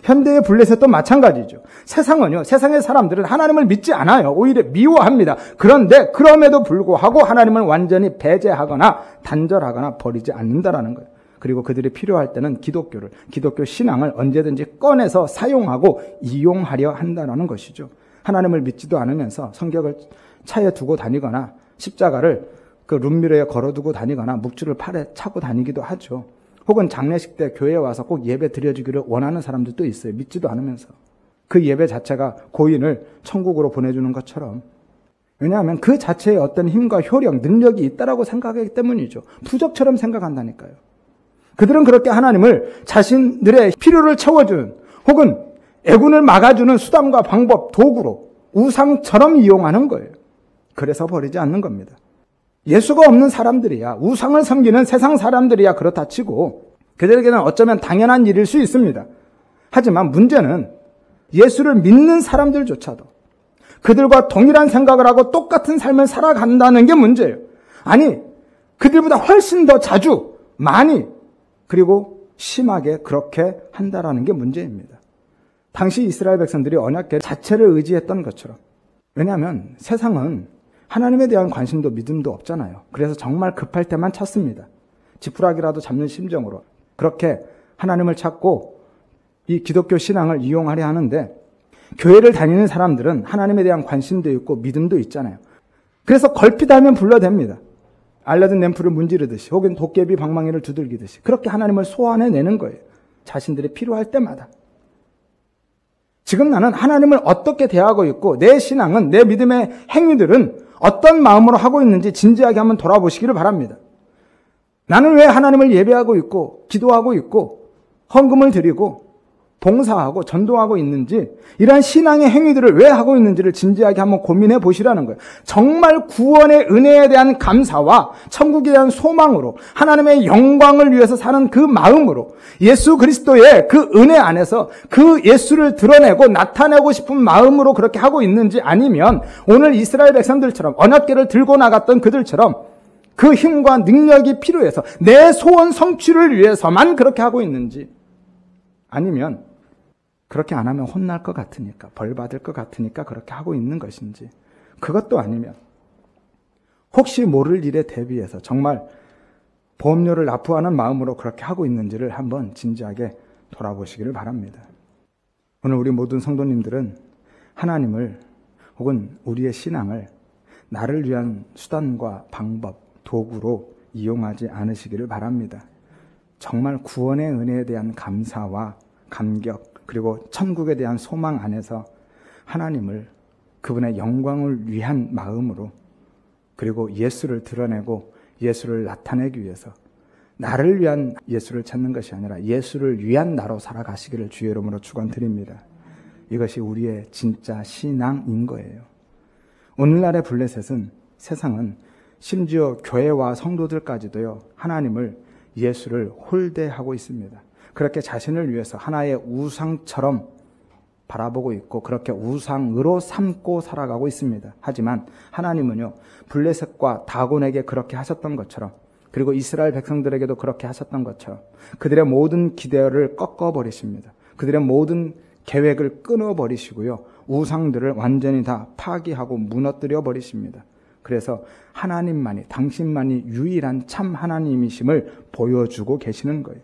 S1: 현대의 블레셋도 마찬가지죠. 세상은요, 세상의 사람들은 하나님을 믿지 않아요. 오히려 미워합니다. 그런데 그럼에도 불구하고 하나님을 완전히 배제하거나 단절하거나 버리지 않는다라는 거예요. 그리고 그들이 필요할 때는 기독교 신앙을 언제든지 꺼내서 사용하고 이용하려 한다는 것이죠. 하나님을 믿지도 않으면서 성경을 차에 두고 다니거나 십자가를 그 룸미러에 걸어두고 다니거나 묵주를 팔에 차고 다니기도 하죠. 혹은 장례식 때 교회에 와서 꼭 예배 드려주기를 원하는 사람들도 있어요. 믿지도 않으면서. 그 예배 자체가 고인을 천국으로 보내주는 것처럼. 왜냐하면 그 자체에 어떤 힘과 효력, 능력이 있다라고 생각하기 때문이죠. 부적처럼 생각한다니까요. 그들은 그렇게 하나님을 자신들의 필요를 채워주는, 혹은 애군을 막아주는 수단과 방법, 도구로 우상처럼 이용하는 거예요. 그래서 버리지 않는 겁니다. 예수가 없는 사람들이야, 우상을 섬기는 세상 사람들이야 그렇다 치고 그들에게는 어쩌면 당연한 일일 수 있습니다. 하지만 문제는 예수를 믿는 사람들조차도 그들과 동일한 생각을 하고 똑같은 삶을 살아간다는 게 문제예요. 아니, 그들보다 훨씬 더 자주, 많이, 그리고 심하게 그렇게 한다라는 게 문제입니다. 당시 이스라엘 백성들이 언약궤 자체를 의지했던 것처럼. 왜냐하면 세상은 하나님에 대한 관심도 믿음도 없잖아요. 그래서 정말 급할 때만 찾습니다. 지푸라기라도 잡는 심정으로 그렇게 하나님을 찾고 이 기독교 신앙을 이용하려 하는데, 교회를 다니는 사람들은 하나님에 대한 관심도 있고 믿음도 있잖아요. 그래서 걸핏하면 불러댑니다. 알려진 램프를 문지르듯이 혹은 도깨비 방망이를 두들기듯이 그렇게 하나님을 소환해내는 거예요. 자신들이 필요할 때마다. 지금 나는 하나님을 어떻게 대하고 있고 내 신앙은, 내 믿음의 행위들은 어떤 마음으로 하고 있는지 진지하게 한번 돌아보시기를 바랍니다. 나는 왜 하나님을 예배하고 있고 기도하고 있고 헌금을 드리고 봉사하고 전도하고 있는지, 이러한 신앙의 행위들을 왜 하고 있는지를 진지하게 한번 고민해 보시라는 거예요. 정말 구원의 은혜에 대한 감사와 천국에 대한 소망으로 하나님의 영광을 위해서 사는 그 마음으로 예수 그리스도의 그 은혜 안에서 그 예수를 드러내고 나타내고 싶은 마음으로 그렇게 하고 있는지, 아니면 오늘 이스라엘 백성들처럼 언약궤를 들고 나갔던 그들처럼 그 힘과 능력이 필요해서 내 소원 성취를 위해서만 그렇게 하고 있는지, 아니면 그렇게 안 하면 혼날 것 같으니까, 벌 받을 것 같으니까 그렇게 하고 있는 것인지, 그것도 아니면 혹시 모를 일에 대비해서 정말 보험료를 납부하는 마음으로 그렇게 하고 있는지를 한번 진지하게 돌아보시기를 바랍니다. 오늘 우리 모든 성도님들은 하나님을 혹은 우리의 신앙을 나를 위한 수단과 방법, 도구로 이용하지 않으시기를 바랍니다. 정말 구원의 은혜에 대한 감사와 감격, 그리고 천국에 대한 소망 안에서 하나님을, 그분의 영광을 위한 마음으로, 그리고 예수를 드러내고 예수를 나타내기 위해서 나를 위한 예수를 찾는 것이 아니라 예수를 위한 나로 살아가시기를 주의 이름으로 축원드립니다. 이것이 우리의 진짜 신앙인 거예요. 오늘날의 블레셋은, 세상은 심지어 교회와 성도들까지도요, 하나님을, 예수를 홀대하고 있습니다. 그렇게 자신을 위해서 하나의 우상처럼 바라보고 있고 그렇게 우상으로 삼고 살아가고 있습니다. 하지만 하나님은요, 블레셋과 다곤에게 그렇게 하셨던 것처럼, 그리고 이스라엘 백성들에게도 그렇게 하셨던 것처럼 그들의 모든 기대를 꺾어버리십니다. 그들의 모든 계획을 끊어버리시고요, 우상들을 완전히 다 파기하고 무너뜨려 버리십니다. 그래서 하나님만이, 당신만이 유일한 참 하나님이심을 보여주고 계시는 거예요.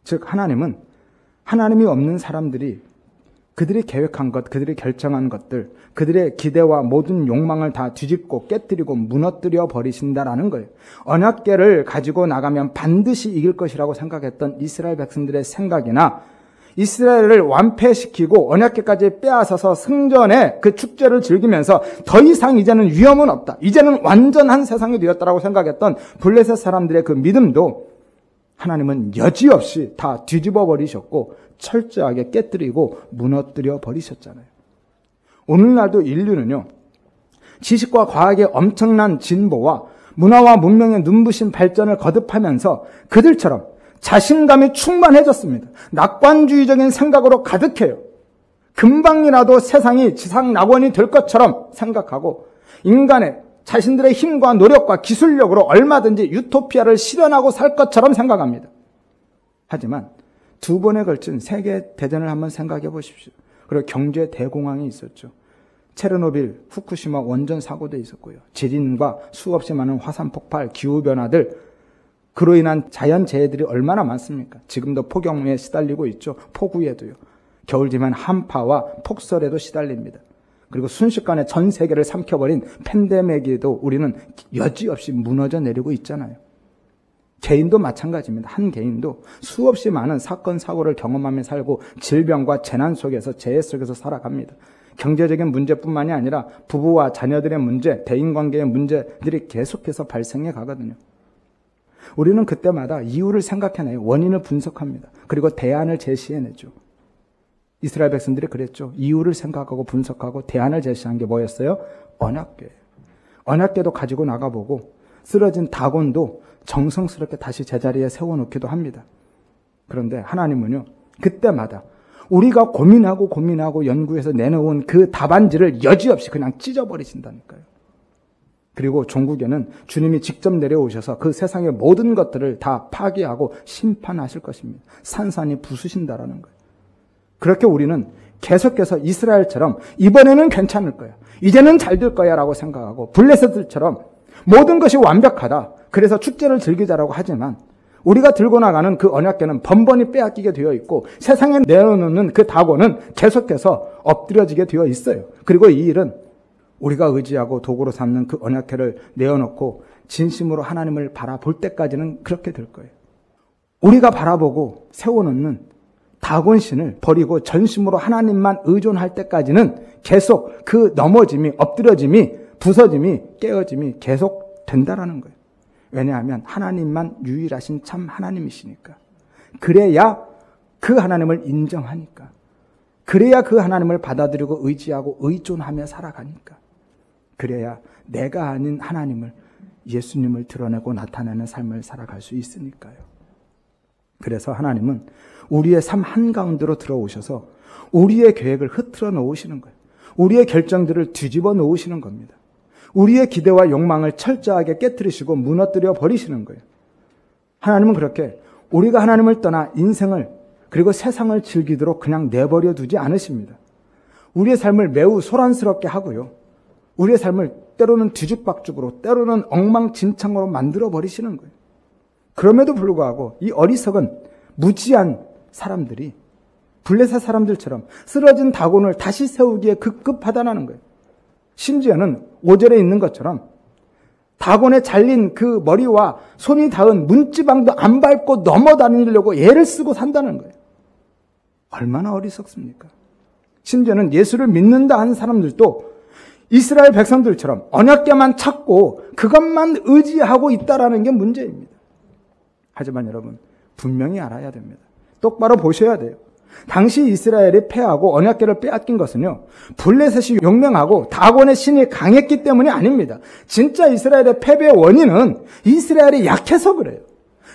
S1: 즉, 하나님은 하나님이 없는 사람들이 그들이 계획한 것, 그들이 결정한 것들, 그들의 기대와 모든 욕망을 다 뒤집고 깨뜨리고 무너뜨려 버리신다라는 거예요. 언약궤를 가지고 나가면 반드시 이길 것이라고 생각했던 이스라엘 백성들의 생각이나, 이스라엘을 완패시키고 언약궤까지 빼앗아서 승전에 그 축제를 즐기면서 더 이상 이제는 위험은 없다, 이제는 완전한 세상이 되었다라고 생각했던 블레셋 사람들의 그 믿음도 하나님은 여지없이 다 뒤집어 버리셨고 철저하게 깨뜨리고 무너뜨려 버리셨잖아요. 오늘날도 인류는요, 지식과 과학의 엄청난 진보와 문화와 문명의 눈부신 발전을 거듭하면서 그들처럼 자신감이 충만해졌습니다. 낙관주의적인 생각으로 가득해요. 금방이라도 세상이 지상낙원이 될 것처럼 생각하고 인간의 자신들의 힘과 노력과 기술력으로 얼마든지 유토피아를 실현하고 살 것처럼 생각합니다. 하지만 두 번에 걸친 세계 대전을 한번 생각해 보십시오. 그리고 경제 대공황이 있었죠. 체르노빌, 후쿠시마 원전 사고도 있었고요. 지진과 수없이 많은 화산 폭발, 기후변화들, 그로 인한 자연재해들이 얼마나 많습니까? 지금도 폭염에 시달리고 있죠. 폭우에도요. 겨울지만 한파와 폭설에도 시달립니다. 그리고 순식간에 전 세계를 삼켜버린 팬데믹에도 우리는 여지없이 무너져 내리고 있잖아요. 개인도 마찬가지입니다. 한 개인도 수없이 많은 사건, 사고를 경험하며 살고 질병과 재난 속에서, 재해 속에서 살아갑니다. 경제적인 문제뿐만이 아니라 부부와 자녀들의 문제, 대인관계의 문제들이 계속해서 발생해 가거든요. 우리는 그때마다 이유를 생각해내요. 원인을 분석합니다. 그리고 대안을 제시해내죠. 이스라엘 백성들이 그랬죠. 이유를 생각하고 분석하고 대안을 제시한 게 뭐였어요? 언약궤예요. 언약궤도 가지고 나가보고 쓰러진 다곤도 정성스럽게 다시 제자리에 세워놓기도 합니다. 그런데 하나님은요, 그때마다 우리가 고민하고 연구해서 내놓은 그 답안지를 여지없이 그냥 찢어버리신다니까요. 그리고 종국에는 주님이 직접 내려오셔서 그 세상의 모든 것들을 다 파괴하고 심판하실 것입니다. 산산이 부수신다라는 거예요. 그렇게 우리는 계속해서 이스라엘처럼 이번에는 괜찮을 거야, 이제는 잘 될 거야 라고 생각하고, 블레셋들처럼 모든 것이 완벽하다, 그래서 축제를 즐기자라고 하지만 우리가 들고 나가는 그 언약궤는 번번이 빼앗기게 되어 있고 세상에 내어놓는 그 다곤은 계속해서 엎드려지게 되어 있어요. 그리고 이 일은 우리가 의지하고 도구로 삼는 그 언약궤를 내어놓고 진심으로 하나님을 바라볼 때까지는 그렇게 될 거예요. 우리가 바라보고 세워놓는 다곤신을 버리고 전심으로 하나님만 의존할 때까지는 계속 그 넘어짐이, 엎드려짐이, 부서짐이, 깨어짐이 계속 된다라는 거예요. 왜냐하면 하나님만 유일하신 참 하나님이시니까. 그래야 그 하나님을 인정하니까. 그래야 그 하나님을 받아들이고 의지하고 의존하며 살아가니까. 그래야 내가 아닌 하나님을, 예수님을 드러내고 나타내는 삶을 살아갈 수 있으니까요. 그래서 하나님은 우리의 삶 한가운데로 들어오셔서 우리의 계획을 흐트러 놓으시는 거예요. 우리의 결정들을 뒤집어 놓으시는 겁니다. 우리의 기대와 욕망을 철저하게 깨트리시고 무너뜨려 버리시는 거예요. 하나님은 그렇게 우리가 하나님을 떠나 인생을 그리고 세상을 즐기도록 그냥 내버려 두지 않으십니다. 우리의 삶을 매우 소란스럽게 하고요. 우리의 삶을 때로는 뒤죽박죽으로, 때로는 엉망진창으로 만들어 버리시는 거예요. 그럼에도 불구하고 이 어리석은 무지한 사람들이 블레셋 사람들처럼 쓰러진 다곤을 다시 세우기에 급급하다는 거예요. 심지어는 5절에 있는 것처럼 다곤에 잘린 그 머리와 손이 닿은 문지방도 안 밟고 넘어다니려고 애를 쓰고 산다는 거예요. 얼마나 어리석습니까? 심지어는 예수를 믿는다 하는 사람들도 이스라엘 백성들처럼 언약궤만 찾고 그것만 의지하고 있다라는 게 문제입니다. 하지만 여러분, 분명히 알아야 됩니다. 똑바로 보셔야 돼요. 당시 이스라엘이 패하고 언약궤를 빼앗긴 것은요, 블레셋이 용맹하고 다곤의 신이 강했기 때문이 아닙니다. 진짜 이스라엘의 패배의 원인은 이스라엘이 약해서 그래요.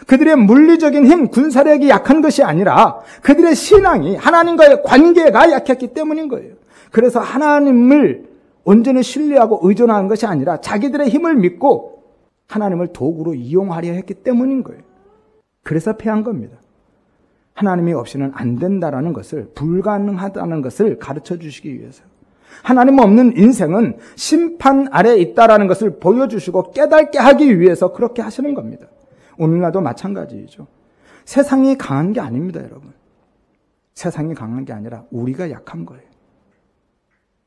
S1: 그들의 물리적인 힘, 군사력이 약한 것이 아니라 그들의 신앙이, 하나님과의 관계가 약했기 때문인 거예요. 그래서 하나님을 온전히 신뢰하고 의존하는 것이 아니라 자기들의 힘을 믿고 하나님을 도구로 이용하려 했기 때문인 거예요. 그래서 패한 겁니다. 하나님이 없이는 안 된다라는 것을, 불가능하다는 것을 가르쳐 주시기 위해서. 하나님 없는 인생은 심판 아래에 있다라는 것을 보여주시고 깨닫게 하기 위해서 그렇게 하시는 겁니다. 오늘날도 마찬가지이죠. 세상이 강한 게 아닙니다, 여러분. 세상이 강한 게 아니라 우리가 약한 거예요.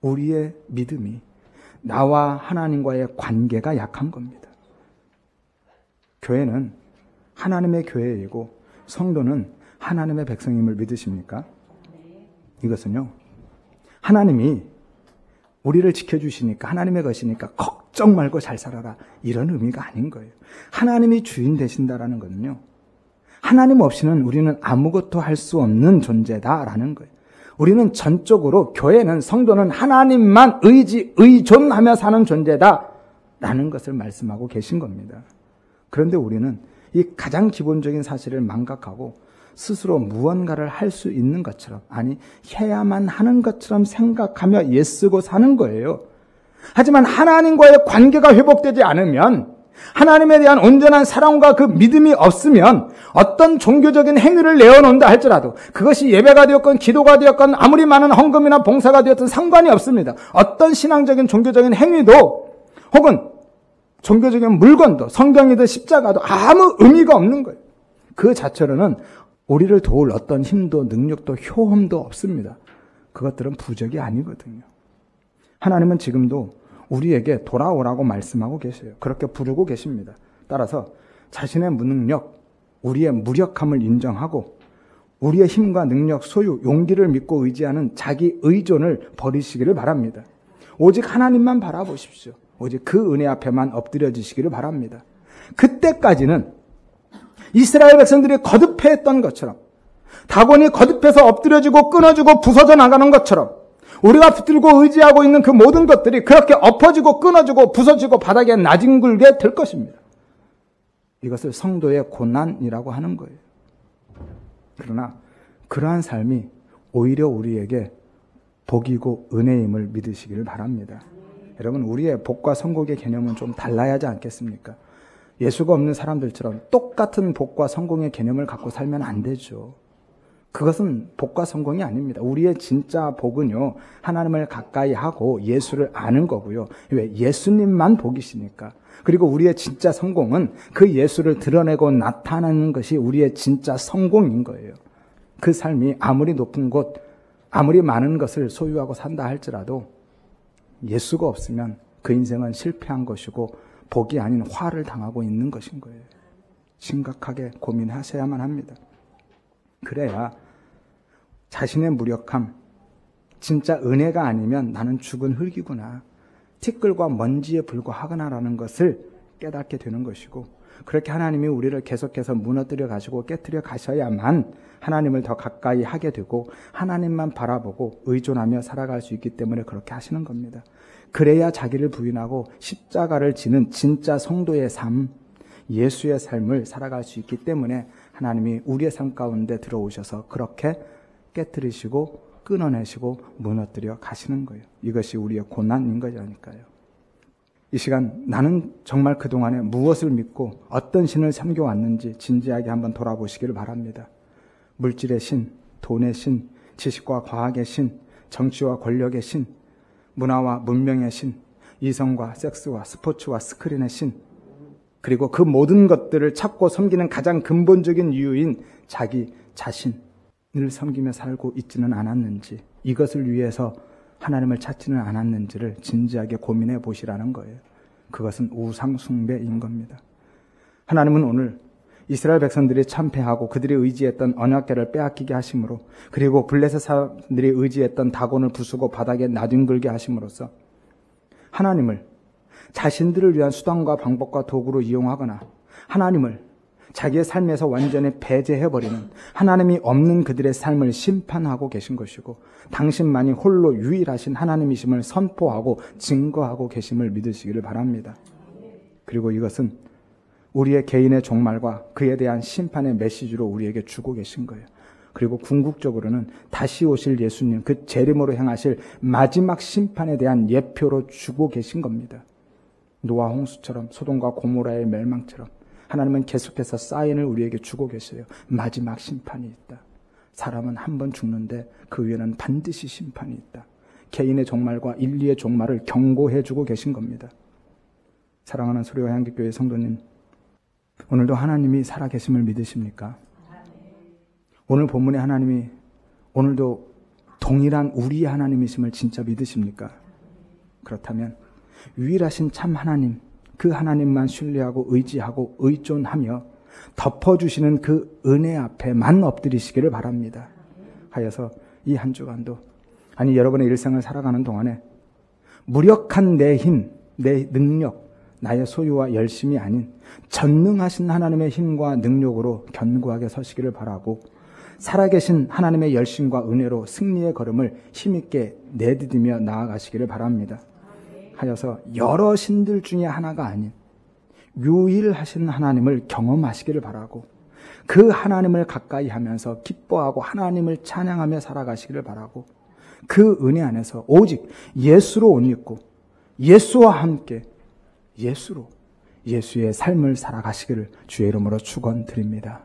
S1: 우리의 믿음이, 나와 하나님과의 관계가 약한 겁니다. 교회는 하나님의 교회이고 성도는 하나님의 백성임을 믿으십니까? 이것은요, 하나님이 우리를 지켜주시니까, 하나님의 것이니까 걱정 말고 잘 살아라, 이런 의미가 아닌 거예요. 하나님이 주인 되신다라는 것은요, 하나님 없이는 우리는 아무것도 할 수 없는 존재다라는 거예요. 우리는 전적으로, 교회는, 성도는 하나님만 의존하며 사는 존재다라는 것을 말씀하고 계신 겁니다. 그런데 우리는 이 가장 기본적인 사실을 망각하고 스스로 무언가를 할 수 있는 것처럼, 아니 해야만 하는 것처럼 생각하며 애쓰고 사는 거예요. 하지만 하나님과의 관계가 회복되지 않으면, 하나님에 대한 온전한 사랑과 그 믿음이 없으면 어떤 종교적인 행위를 내어놓는다 할지라도, 그것이 예배가 되었건 기도가 되었건 아무리 많은 헌금이나 봉사가 되었든 상관이 없습니다. 어떤 신앙적인 종교적인 행위도, 혹은 종교적인 물건도, 성경이든 십자가도 아무 의미가 없는 거예요. 그 자체로는 우리를 도울 어떤 힘도 능력도 효험도 없습니다. 그것들은 부적이 아니거든요. 하나님은 지금도 우리에게 돌아오라고 말씀하고 계세요. 그렇게 부르고 계십니다. 따라서 자신의 무능력, 우리의 무력함을 인정하고 우리의 힘과 능력, 소유, 용기를 믿고 의지하는 자기 의존을 버리시기를 바랍니다. 오직 하나님만 바라보십시오. 오직 그 은혜 앞에만 엎드려지시기를 바랍니다. 그때까지는 이스라엘 백성들이 거듭해했던 것처럼, 다곤이 거듭해서 엎드려지고 끊어지고 부서져 나가는 것처럼, 우리가 붙들고 의지하고 있는 그 모든 것들이 그렇게 엎어지고 끊어지고 부서지고 바닥에 나뒹굴게 될 것입니다. 이것을 성도의 고난이라고 하는 거예요. 그러나 그러한 삶이 오히려 우리에게 복이고 은혜임을 믿으시기를 바랍니다. 여러분, 우리의 복과 성공의 개념은 좀 달라야 하지 않겠습니까? 예수가 없는 사람들처럼 똑같은 복과 성공의 개념을 갖고 살면 안 되죠. 그것은 복과 성공이 아닙니다. 우리의 진짜 복은요, 하나님을 가까이 하고 예수를 아는 거고요. 왜? 예수님만 복이시니까. 그리고 우리의 진짜 성공은 그 예수를 드러내고 나타내는 것이 우리의 진짜 성공인 거예요. 그 삶이 아무리 높은 곳, 아무리 많은 것을 소유하고 산다 할지라도 예수가 없으면 그 인생은 실패한 것이고 복이 아닌 화를 당하고 있는 것인 거예요. 심각하게 고민하셔야만 합니다. 그래야 자신의 무력함, 진짜 은혜가 아니면 나는 죽은 흙이구나, 티끌과 먼지에 불과하구나라는 것을 깨닫게 되는 것이고, 그렇게 하나님이 우리를 계속해서 무너뜨려 가시고 깨뜨려 가셔야만 하나님을 더 가까이 하게 되고 하나님만 바라보고 의존하며 살아갈 수 있기 때문에 그렇게 하시는 겁니다. 그래야 자기를 부인하고 십자가를 지는 진짜 성도의 삶, 예수의 삶을 살아갈 수 있기 때문에 하나님이 우리의 삶 가운데 들어오셔서 그렇게 깨뜨리시고 끊어내시고 무너뜨려 가시는 거예요. 이것이 우리의 고난인 거니까요. 이 시간 나는 정말 그동안에 무엇을 믿고 어떤 신을 섬겨왔는지 진지하게 한번 돌아보시기를 바랍니다. 물질의 신, 돈의 신, 지식과 과학의 신, 정치와 권력의 신, 문화와 문명의 신, 이성과 섹스와 스포츠와 스크린의 신, 그리고 그 모든 것들을 찾고 섬기는 가장 근본적인 이유인 자기 자신을 섬기며 살고 있지는 않았는지, 이것을 위해서 하나님을 찾지는 않았는지를 진지하게 고민해 보시라는 거예요. 그것은 우상 숭배인 겁니다. 하나님은 오늘 이스라엘 백성들이 참패하고 그들이 의지했던 언약궤를 빼앗기게 하심으로, 그리고 블레셋 사람들이 의지했던 다곤을 부수고 바닥에 나뒹굴게 하심으로써 하나님을 자신들을 위한 수단과 방법과 도구로 이용하거나 하나님을 자기의 삶에서 완전히 배제해버리는, 하나님이 없는 그들의 삶을 심판하고 계신 것이고, 당신만이 홀로 유일하신 하나님이심을 선포하고 증거하고 계심을 믿으시기를 바랍니다. 그리고 이것은 우리의 개인의 종말과 그에 대한 심판의 메시지로 우리에게 주고 계신 거예요. 그리고 궁극적으로는 다시 오실 예수님, 그 재림으로 행하실 마지막 심판에 대한 예표로 주고 계신 겁니다. 노아 홍수처럼, 소돔과 고모라의 멸망처럼 하나님은 계속해서 사인을 우리에게 주고 계세요. 마지막 심판이 있다. 사람은 한 번 죽는데 그 위에는 반드시 심판이 있다. 개인의 종말과 인리의 종말을 경고해 주고 계신 겁니다. 사랑하는 소리와 향기교회 성도님, 오늘도 하나님이 살아계심을 믿으십니까? 오늘 본문의 하나님이 오늘도 동일한 우리의 하나님이심을 진짜 믿으십니까? 그렇다면 유일하신 참 하나님, 그 하나님만 신뢰하고 의지하고 의존하며 덮어주시는 그 은혜 앞에만 엎드리시기를 바랍니다. 하여서 이 한 주간도, 아니 여러분의 일생을 살아가는 동안에 무력한 내 힘, 내 능력, 나의 소유와 열심이 아닌 전능하신 하나님의 힘과 능력으로 견고하게 서시기를 바라고, 살아계신 하나님의 열심과 은혜로 승리의 걸음을 힘있게 내디디며 나아가시기를 바랍니다. 하여서 여러 신들 중에 하나가 아닌 유일하신 하나님을 경험하시기를 바라고, 그 하나님을 가까이 하면서 기뻐하고 하나님을 찬양하며 살아가시기를 바라고, 그 은혜 안에서 오직 예수로 옷 입고 예수와 함께 예수의 삶을 살아가시기를 주의 이름으로 축원드립니다.